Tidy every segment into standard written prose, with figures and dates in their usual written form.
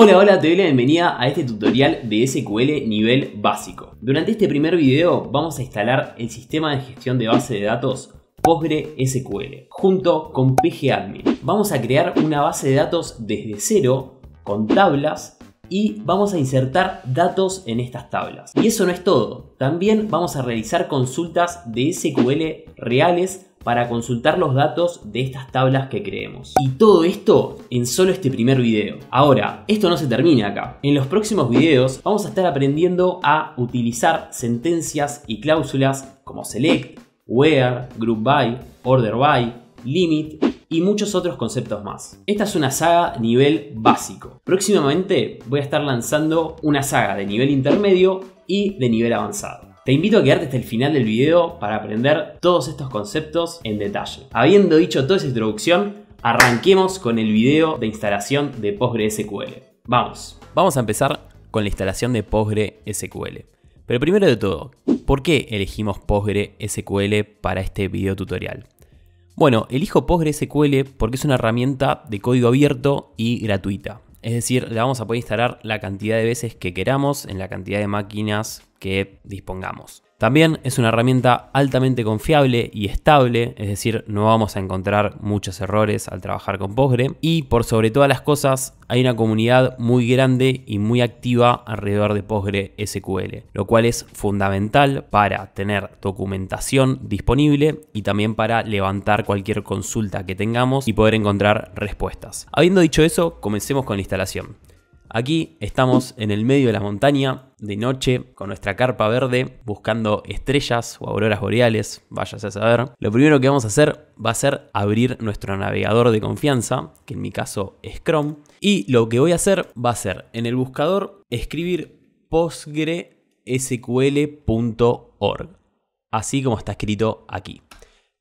Hola, te doy la bienvenida a este tutorial de SQL nivel básico. Durante este primer video vamos a instalar el sistema de gestión de base de datos PostgreSQL junto con pgadmin. Vamos a crear una base de datos desde cero con tablas y vamos a insertar datos en estas tablas. Y eso no es todo, también vamos a realizar consultas de SQL reales para consultar los datos de estas tablas que creemos. Y todo esto en solo este primer video. Ahora, esto no se termina acá. En los próximos videos vamos a estar aprendiendo a utilizar sentencias y cláusulas como select, where, group by, order by, limit y muchos otros conceptos más. Esta es una saga nivel básico. Próximamente voy a estar lanzando una saga de nivel intermedio y de nivel avanzado. Te invito a quedarte hasta el final del video para aprender todos estos conceptos en detalle. Habiendo dicho toda esa introducción, arranquemos con el video de instalación de PostgreSQL. Vamos a empezar con la instalación de PostgreSQL. Pero primero de todo, ¿por qué elegimos PostgreSQL para este video tutorial? Bueno, elijo PostgreSQL porque es una herramienta de código abierto y gratuita. Es decir, la vamos a poder instalar la cantidad de veces que queramos en la cantidad de máquinas que dispongamos. También es una herramienta altamente confiable y estable, es decir, no vamos a encontrar muchos errores al trabajar con Postgre. Y por sobre todas las cosas, hay una comunidad muy grande y muy activa alrededor de PostgreSQL, lo cual es fundamental para tener documentación disponible y también para levantar cualquier consulta que tengamos y poder encontrar respuestas. Habiendo dicho eso, comencemos con la instalación. Aquí estamos en el medio de la montaña, de noche, con nuestra carpa verde, buscando estrellas o auroras boreales, váyase a saber. Lo primero que vamos a hacer va a ser abrir nuestro navegador de confianza, que en mi caso es Chrome. Y lo que voy a hacer va a ser, en el buscador, escribir postgresql.org, así como está escrito aquí.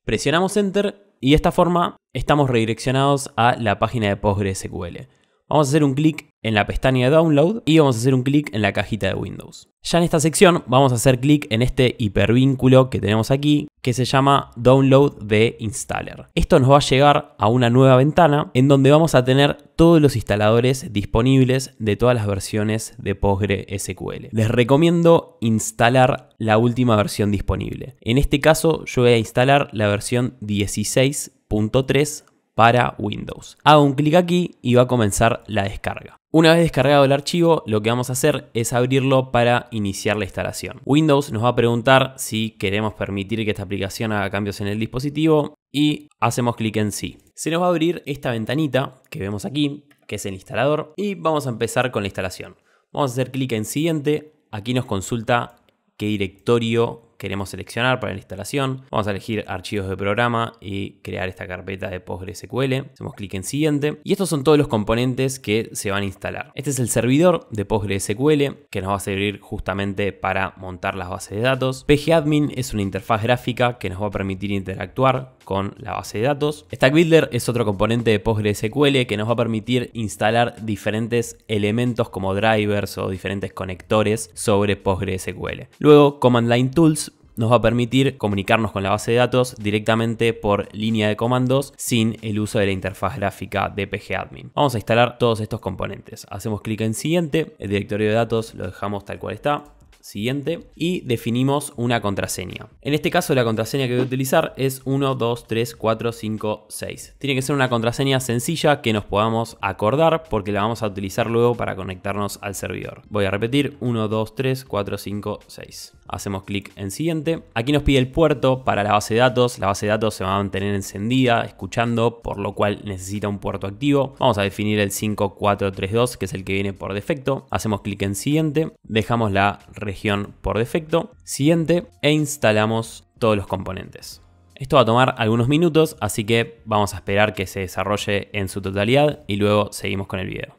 Presionamos Enter y de esta forma estamos redireccionados a la página de PostgreSQL. Vamos a hacer un clic en la pestaña de Download y vamos a hacer un clic en la cajita de Windows. Ya en esta sección vamos a hacer clic en este hipervínculo que tenemos aquí que se llama Download the Installer. Esto nos va a llegar a una nueva ventana en donde vamos a tener todos los instaladores disponibles de todas las versiones de PostgreSQL. Les recomiendo instalar la última versión disponible. En este caso yo voy a instalar la versión 16.3 para Windows. Hago un clic aquí y va a comenzar la descarga. Una vez descargado el archivo, lo que vamos a hacer es abrirlo para iniciar la instalación. Windows nos va a preguntar si queremos permitir que esta aplicación haga cambios en el dispositivo y hacemos clic en sí. Se nos va a abrir esta ventanita que vemos aquí, que es el instalador, y vamos a empezar con la instalación. Vamos a hacer clic en siguiente. Aquí nos consulta qué directorio queremos seleccionar para la instalación. Vamos a elegir archivos de programa y crear esta carpeta de PostgreSQL. Hacemos clic en siguiente. Y estos son todos los componentes que se van a instalar. Este es el servidor de PostgreSQL que nos va a servir justamente para montar las bases de datos. pgadmin es una interfaz gráfica que nos va a permitir interactuar con la base de datos. Stack Builder es otro componente de PostgreSQL que nos va a permitir instalar diferentes elementos como drivers o diferentes conectores sobre PostgreSQL. Luego Command Line Tools nos va a permitir comunicarnos con la base de datos directamente por línea de comandos sin el uso de la interfaz gráfica de pgadmin. Vamos a instalar todos estos componentes. Hacemos clic en siguiente, el directorio de datos lo dejamos tal cual está. Siguiente y definimos una contraseña. En este caso la contraseña que voy a utilizar es 1, 2, 3, 4, 5, 6. Tiene que ser una contraseña sencilla que nos podamos acordar porque la vamos a utilizar luego para conectarnos al servidor. Voy a repetir 1, 2, 3, 4, 5, 6. Hacemos clic en siguiente. Aquí nos pide el puerto para la base de datos. La base de datos se va a mantener encendida, escuchando, por lo cual necesita un puerto activo. Vamos a definir el 5432, que es el que viene por defecto. Hacemos clic en siguiente. Dejamos la región por defecto. Siguiente e instalamos todos los componentes. Esto va a tomar algunos minutos, así que vamos a esperar que se desarrolle en su totalidad y luego seguimos con el video.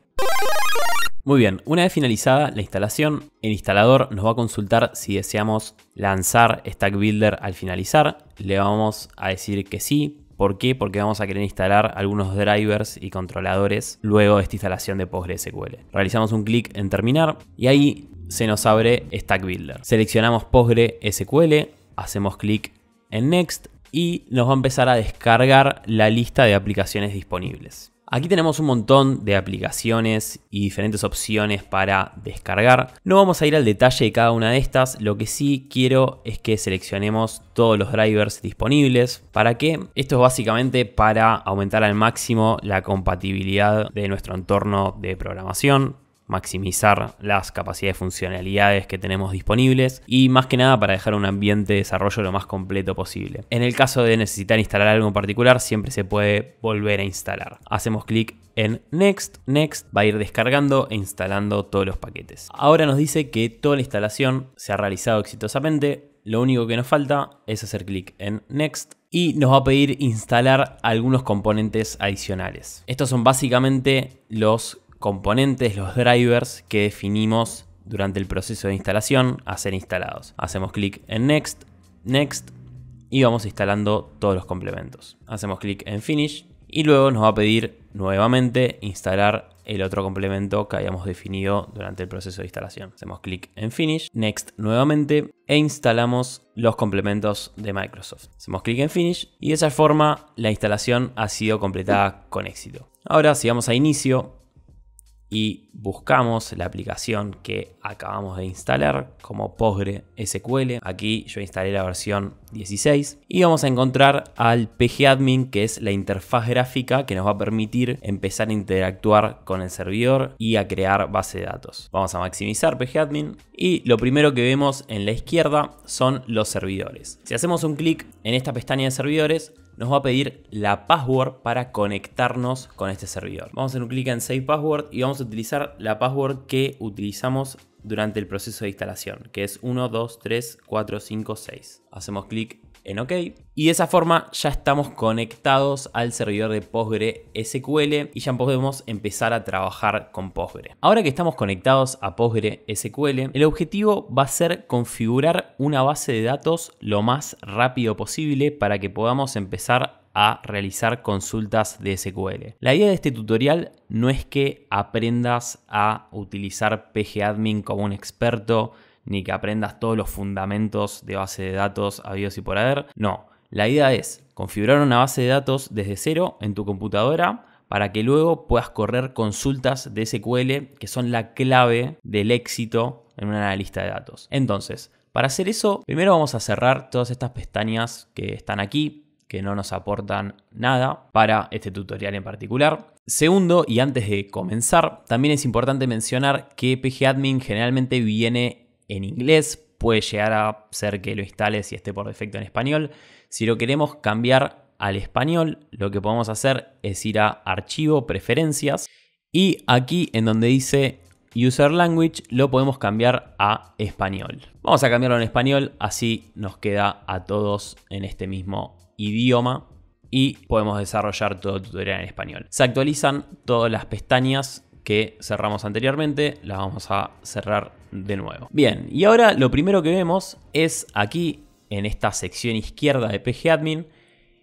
Muy bien, una vez finalizada la instalación, el instalador nos va a consultar si deseamos lanzar Stack Builder al finalizar. Le vamos a decir que sí. ¿Por qué? Porque vamos a querer instalar algunos drivers y controladores luego de esta instalación de PostgreSQL. Realizamos un clic en terminar y ahí se nos abre Stack Builder. Seleccionamos PostgreSQL, hacemos clic en Next y nos va a empezar a descargar la lista de aplicaciones disponibles. Aquí tenemos un montón de aplicaciones y diferentes opciones para descargar. No vamos a ir al detalle de cada una de estas. Lo que sí quiero es que seleccionemos todos los drivers disponibles. ¿Para qué? Esto es básicamente para aumentar al máximo la compatibilidad de nuestro entorno de programación, maximizar las capacidades y funcionalidades que tenemos disponibles y más que nada para dejar un ambiente de desarrollo lo más completo posible. En el caso de necesitar instalar algo en particular, siempre se puede volver a instalar. Hacemos clic en Next. Next va a ir descargando e instalando todos los paquetes. Ahora nos dice que toda la instalación se ha realizado exitosamente. Lo único que nos falta es hacer clic en Next y nos va a pedir instalar algunos componentes adicionales. Estos son básicamente los componentes, los drivers que definimos durante el proceso de instalación a ser instalados. Hacemos clic en Next, Next y vamos instalando todos los complementos. Hacemos clic en Finish y luego nos va a pedir nuevamente instalar el otro complemento que habíamos definido durante el proceso de instalación. Hacemos clic en Finish, Next nuevamente e instalamos los complementos de Microsoft. Hacemos clic en Finish y de esa forma la instalación ha sido completada con éxito. Ahora si vamos a Inicio y buscamos la aplicación que acabamos de instalar como PostgreSQL. Aquí yo instalé la versión 16 y vamos a encontrar al pgadmin, que es la interfaz gráfica que nos va a permitir empezar a interactuar con el servidor y a crear base de datos. Vamos a maximizar pgadmin y lo primero que vemos en la izquierda son los servidores. Si hacemos un clic en esta pestaña de servidores, nos va a pedir la password para conectarnos con este servidor. Vamos a hacer un clic en Save Password y vamos a utilizar la password que utilizamos durante el proceso de instalación, que es 1, 2, 3, 4, 5, 6. Hacemos clic en OK y de esa forma ya estamos conectados al servidor de PostgreSQL y ya podemos empezar a trabajar con Postgre. Ahora que estamos conectados a PostgreSQL, el objetivo va a ser configurar una base de datos lo más rápido posible para que podamos empezar a realizar consultas de SQL. La idea de este tutorial no es que aprendas a utilizar pgadmin como un experto, ni que aprendas todos los fundamentos de base de datos habidos y por haber. No, la idea es configurar una base de datos desde cero en tu computadora para que luego puedas correr consultas de SQL que son la clave del éxito en una analista de datos. Entonces, para hacer eso, primero vamos a cerrar todas estas pestañas que están aquí, que no nos aportan nada para este tutorial en particular. Segundo, y antes de comenzar, también es importante mencionar que pgadmin generalmente viene en inglés, puede llegar a ser que lo instales y esté por defecto en español. Si lo queremos cambiar al español, lo que podemos hacer es ir a Archivo, Preferencias y aquí en donde dice User Language lo podemos cambiar a español. Vamos a cambiarlo en español, así nos queda a todos en este mismo idioma y podemos desarrollar todo el tutorial en español. Se actualizan todas las pestañas que cerramos anteriormente, las vamos a cerrar de nuevo. Bien, y ahora lo primero que vemos es aquí en esta sección izquierda de pgadmin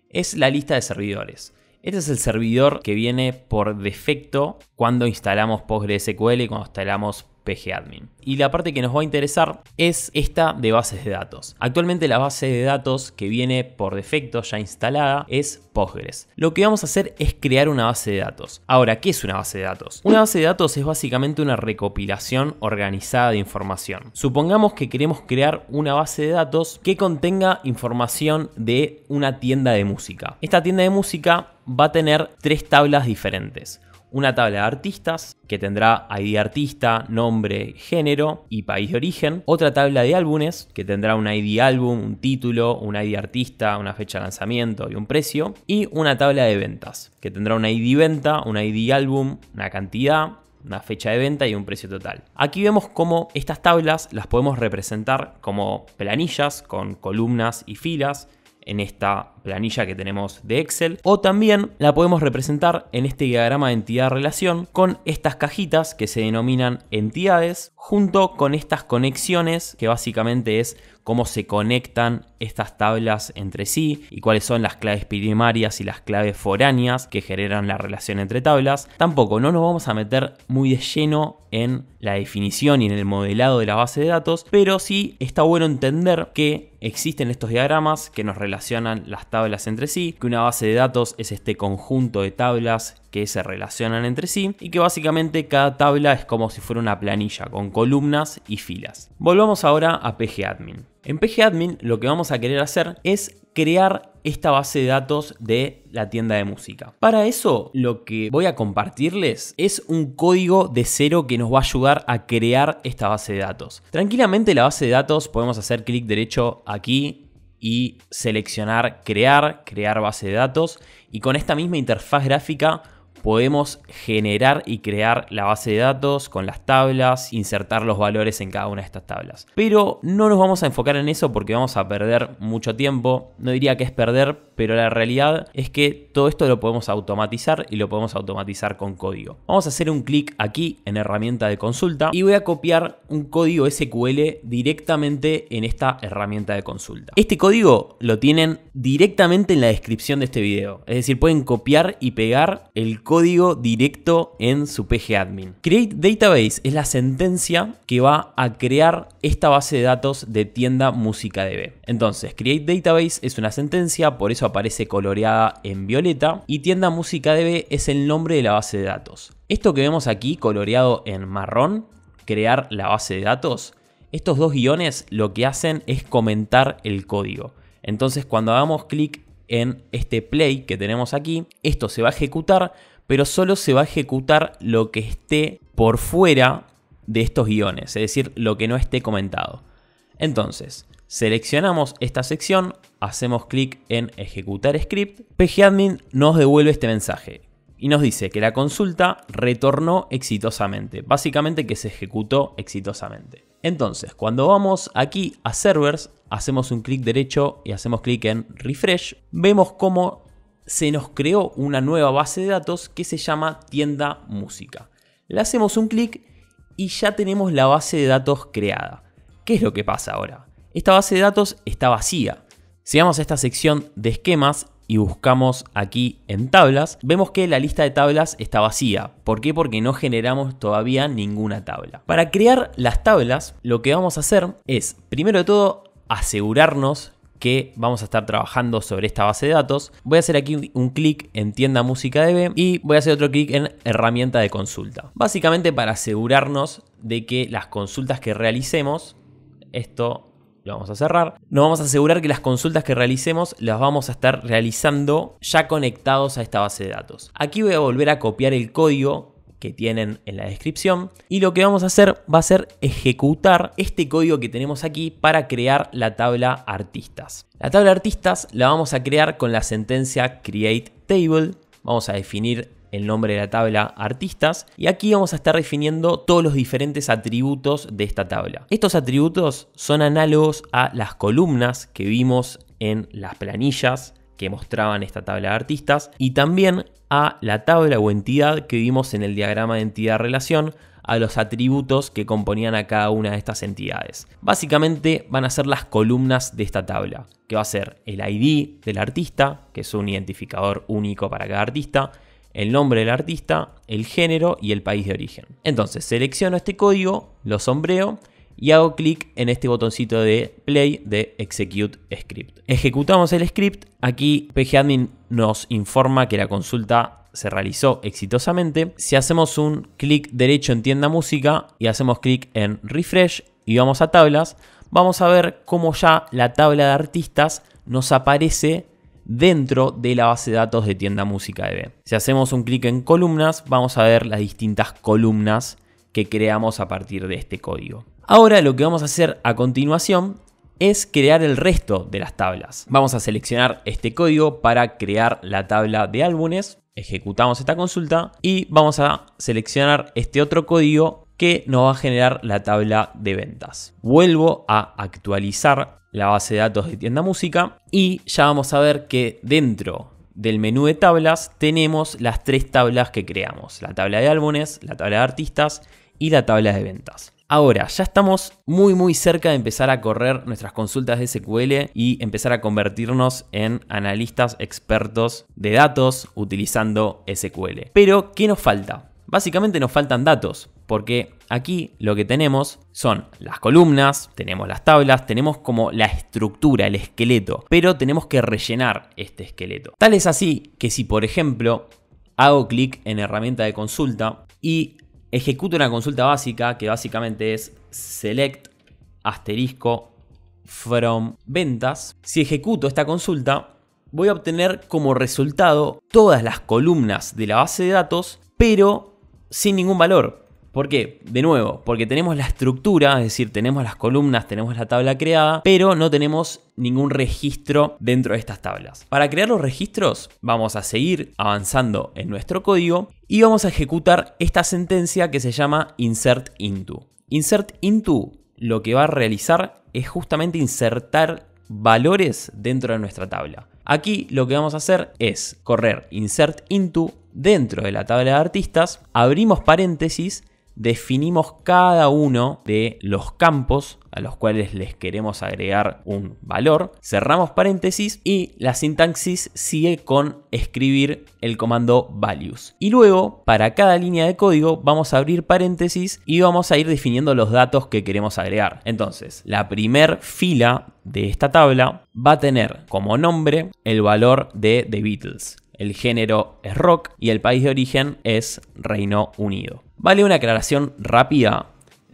es la lista de servidores. Este es el servidor que viene por defecto cuando instalamos PostgreSQL y cuando instalamos pgadmin. Y la parte que nos va a interesar es esta de bases de datos. Actualmente la base de datos que viene por defecto ya instalada es Postgres. Lo que vamos a hacer es crear una base de datos. Ahora, ¿qué es una base de datos? Una base de datos es básicamente una recopilación organizada de información. Supongamos que queremos crear una base de datos que contenga información de una tienda de música. Esta tienda de música va a tener tres tablas diferentes. Una tabla de artistas que tendrá ID de artista, nombre, género y país de origen. Otra tabla de álbumes que tendrá un ID álbum, un título, un ID artista, una fecha de lanzamiento y un precio. Y una tabla de ventas que tendrá un ID venta, un ID álbum, una cantidad, una fecha de venta y un precio total. Aquí vemos cómo estas tablas las podemos representar como planillas con columnas y filas en esta planilla que tenemos de Excel, o también la podemos representar en este diagrama de entidad-relación con estas cajitas que se denominan entidades, junto con estas conexiones que básicamente es cómo se conectan estas tablas entre sí y cuáles son las claves primarias y las claves foráneas que generan la relación entre tablas. Tampoco no nos vamos a meter muy de lleno en la definición y en el modelado de la base de datos, pero sí está bueno entender que existen estos diagramas que nos relacionan las tablas tablas entre sí, que una base de datos es este conjunto de tablas que se relacionan entre sí y que básicamente cada tabla es como si fuera una planilla con columnas y filas. Volvamos ahora a pgadmin. En pgadmin lo que vamos a querer hacer es crear esta base de datos de la tienda de música. Para eso lo que voy a compartirles es un código de cero que nos va a ayudar a crear esta base de datos. Tranquilamente la base de datos podemos hacer clic derecho aquí y seleccionar crear base de datos, y con esta misma interfaz gráfica podemos generar y crear la base de datos con las tablas, insertar los valores en cada una de estas tablas. Pero no nos vamos a enfocar en eso porque vamos a perder mucho tiempo. No diría que es perder, pero la realidad es que todo esto lo podemos automatizar y lo podemos automatizar con código. Vamos a hacer un clic aquí en herramienta de consulta y voy a copiar un código SQL directamente en esta herramienta de consulta. Este código lo tienen directamente en la descripción de este video. Es decir, pueden copiar y pegar el código directo en su pgadmin. Create Database es la sentencia que va a crear esta base de datos de tienda MúsicaDB. Entonces, Create Database es una sentencia, por eso aparece coloreada en violeta, y tienda MúsicaDB es el nombre de la base de datos. Esto que vemos aquí coloreado en marrón, crear la base de datos, estos dos guiones lo que hacen es comentar el código. Entonces, cuando hagamos clic en este play que tenemos aquí, esto se va a ejecutar, pero solo se va a ejecutar lo que esté por fuera de estos guiones, es decir, lo que no esté comentado. Entonces, seleccionamos esta sección, hacemos clic en ejecutar script, pgadmin nos devuelve este mensaje y nos dice que la consulta retornó exitosamente, básicamente que se ejecutó exitosamente. Entonces, cuando vamos aquí a servers, hacemos un clic derecho y hacemos clic en refresh, vemos cómo se nos creó una nueva base de datos que se llama tienda música. Le hacemos un clic y ya tenemos la base de datos creada. ¿Qué es lo que pasa ahora? Esta base de datos está vacía. Si vamos a esta sección de esquemas y buscamos aquí en tablas, vemos que la lista de tablas está vacía. ¿Por qué? Porque no generamos todavía ninguna tabla. Para crear las tablas, lo que vamos a hacer es, primero de todo, asegurarnos que vamos a estar trabajando sobre esta base de datos. Voy a hacer aquí un clic en tienda MúsicaDB y voy a hacer otro clic en herramienta de consulta. Básicamente para asegurarnos de que las consultas que realicemos, esto lo vamos a cerrar, nos vamos a asegurar que las consultas que realicemos las vamos a estar realizando ya conectados a esta base de datos. Aquí voy a volver a copiar el código que tienen en la descripción y lo que vamos a hacer va a ser ejecutar este código que tenemos aquí para crear la tabla artistas. La tabla artistas la vamos a crear con la sentencia create table. Vamos a definir el nombre de la tabla artistas y aquí vamos a estar definiendo todos los diferentes atributos de esta tabla. Estos atributos son análogos a las columnas que vimos en las planillas que mostraban esta tabla de artistas y también a la tabla o entidad que vimos en el diagrama de entidad-relación, a los atributos que componían a cada una de estas entidades. Básicamente van a ser las columnas de esta tabla, que va a ser el ID del artista, que es un identificador único para cada artista, el nombre del artista, el género y el país de origen. Entonces selecciono este código, lo sombreo y hago clic en este botoncito de play de execute script. Ejecutamos el script. Aquí pgadmin nos informa que la consulta se realizó exitosamente. Si hacemos un clic derecho en tienda música y hacemos clic en refresh y vamos a tablas, vamos a ver cómo ya la tabla de artistas nos aparece dentro de la base de datos de tienda MúsicaDB. Si hacemos un clic en columnas, vamos a ver las distintas columnas que creamos a partir de este código. Ahora lo que vamos a hacer a continuación es crear el resto de las tablas. Vamos a seleccionar este código para crear la tabla de álbumes. Ejecutamos esta consulta y vamos a seleccionar este otro código que nos va a generar la tabla de ventas. Vuelvo a actualizar la base de datos de tienda música y ya vamos a ver que dentro del menú de tablas tenemos las tres tablas que creamos: la tabla de álbumes, la tabla de artistas y la tabla de ventas. Ahora ya estamos muy cerca de empezar a correr nuestras consultas de SQL y empezar a convertirnos en analistas expertos de datos utilizando SQL. Pero ¿qué nos falta? Básicamente nos faltan datos, porque aquí lo que tenemos son las columnas, tenemos las tablas, tenemos como la estructura, el esqueleto, pero tenemos que rellenar este esqueleto. Tal es así que si, por ejemplo, hago clic en herramienta de consulta y ejecuto una consulta básica, que básicamente es select asterisco from ventas, si ejecuto esta consulta, voy a obtener como resultado todas las columnas de la base de datos, pero sin ningún valor. ¿Por qué? De nuevo, porque tenemos la estructura, es decir, tenemos las columnas, tenemos la tabla creada, pero no tenemos ningún registro dentro de estas tablas. Para crear los registros, vamos a seguir avanzando en nuestro código y vamos a ejecutar esta sentencia que se llama insert into. Insert into lo que va a realizar es justamente insertar valores dentro de nuestra tabla. Aquí lo que vamos a hacer es correr insert into dentro de la tabla de artistas, abrimos paréntesis, definimos cada uno de los campos a los cuales les queremos agregar un valor, cerramos paréntesis y la sintaxis sigue con escribir el comando values. Y luego, para cada línea de código, vamos a abrir paréntesis y vamos a ir definiendo los datos que queremos agregar. Entonces, la primer fila de esta tabla va a tener como nombre el valor de The Beatles. El género es rock y el país de origen es Reino Unido. Vale una aclaración rápida.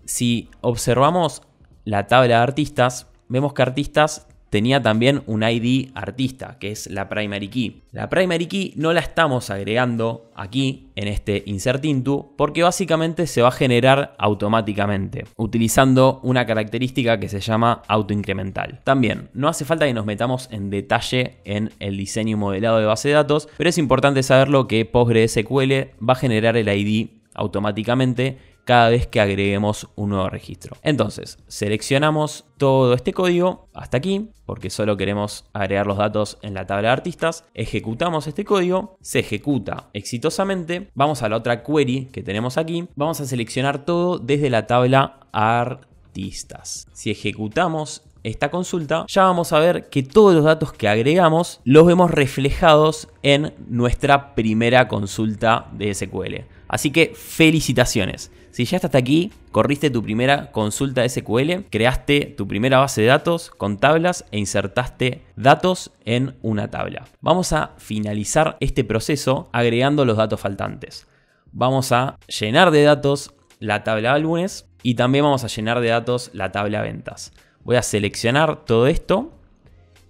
Si observamos la tabla de artistas, vemos que artistas tenía también un ID artista, que es la primary key. La primary key no la estamos agregando aquí en este insert into porque básicamente se va a generar automáticamente utilizando una característica que se llama autoincremental. También no hace falta que nos metamos en detalle en el diseño y modelado de base de datos, pero es importante saberlo que PostgreSQL va a generar el ID automáticamente cada vez que agreguemos un nuevo registro. Entonces, seleccionamos todo este código hasta aquí, porque solo queremos agregar los datos en la tabla de artistas. Ejecutamos este código, se ejecuta exitosamente. Vamos a la otra query que tenemos aquí. Vamos a seleccionar todo desde la tabla artistas. Si ejecutamos esta consulta, ya vamos a ver que todos los datos que agregamos los vemos reflejados en nuestra primera consulta de SQL. Así que felicitaciones. Si ya hasta aquí, corriste tu primera consulta de SQL, creaste tu primera base de datos con tablas e insertaste datos en una tabla. Vamos a finalizar este proceso agregando los datos faltantes. Vamos a llenar de datos la tabla álbumes y también vamos a llenar de datos la tabla ventas. Voy a seleccionar todo esto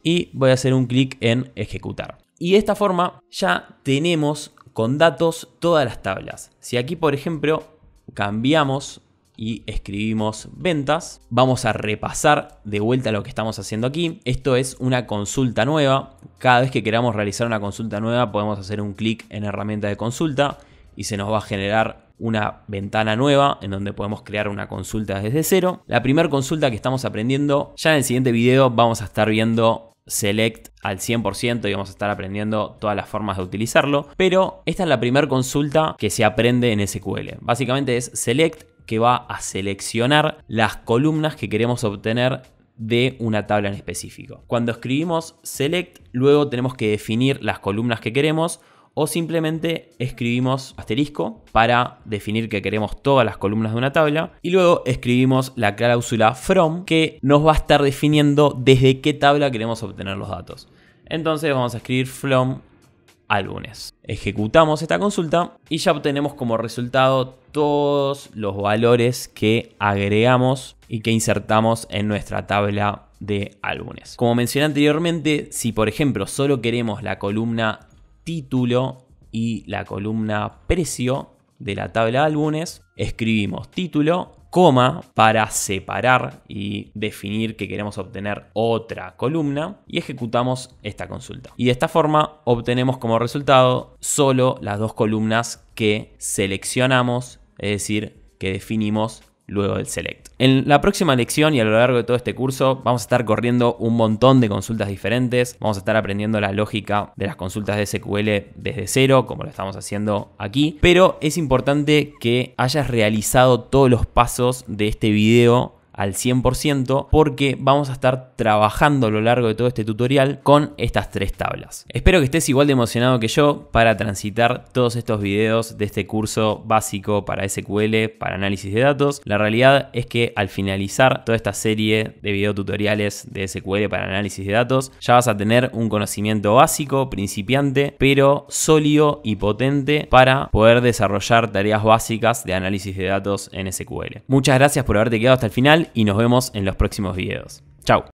y voy a hacer un clic en ejecutar. Y de esta forma ya tenemos con datos todas las tablas. Si aquí, por ejemplo, cambiamos y escribimos ventas, vamos a repasar de vuelta lo que estamos haciendo aquí. Esto es una consulta nueva. Cada vez que queramos realizar una consulta nueva podemos hacer un clic en herramienta de consulta y se nos va a generar una ventana nueva en donde podemos crear una consulta desde cero. La primera consulta que estamos aprendiendo, ya en el siguiente video vamos a estar viendo select al 100% y vamos a estar aprendiendo todas las formas de utilizarlo, pero esta es la primera consulta que se aprende en SQL. Básicamente es select, que va a seleccionar las columnas que queremos obtener de una tabla en específico. Cuando escribimos select, luego tenemos que definir las columnas que queremos o simplemente escribimos asterisco para definir que queremos todas las columnas de una tabla y luego escribimos la cláusula from que nos va a estar definiendo desde qué tabla queremos obtener los datos. Entonces vamos a escribir from álbumes. Ejecutamos esta consulta y ya obtenemos como resultado todos los valores que agregamos y que insertamos en nuestra tabla de álbumes. Como mencioné anteriormente, si por ejemplo solo queremos la columna título y la columna precio de la tabla de álbumes, escribimos título, coma para separar y definir que queremos obtener otra columna y ejecutamos esta consulta. Y de esta forma obtenemos como resultado solo las dos columnas que seleccionamos, es decir, que definimos luego del select. En la próxima lección y a lo largo de todo este curso vamos a estar corriendo un montón de consultas diferentes. Vamos a estar aprendiendo la lógica de las consultas de SQL desde cero, como lo estamos haciendo aquí. Pero es importante que hayas realizado todos los pasos de este video al 100% porque vamos a estar trabajando a lo largo de todo este tutorial con estas 3 tablas. Espero que estés igual de emocionado que yo para transitar todos estos videos de este curso básico para SQL, para análisis de datos. La realidad es que al finalizar toda esta serie de videotutoriales de SQL para análisis de datos, ya vas a tener un conocimiento básico, principiante, pero sólido y potente para poder desarrollar tareas básicas de análisis de datos en SQL. Muchas gracias por haberte quedado hasta el final y nos vemos en los próximos videos. Chau.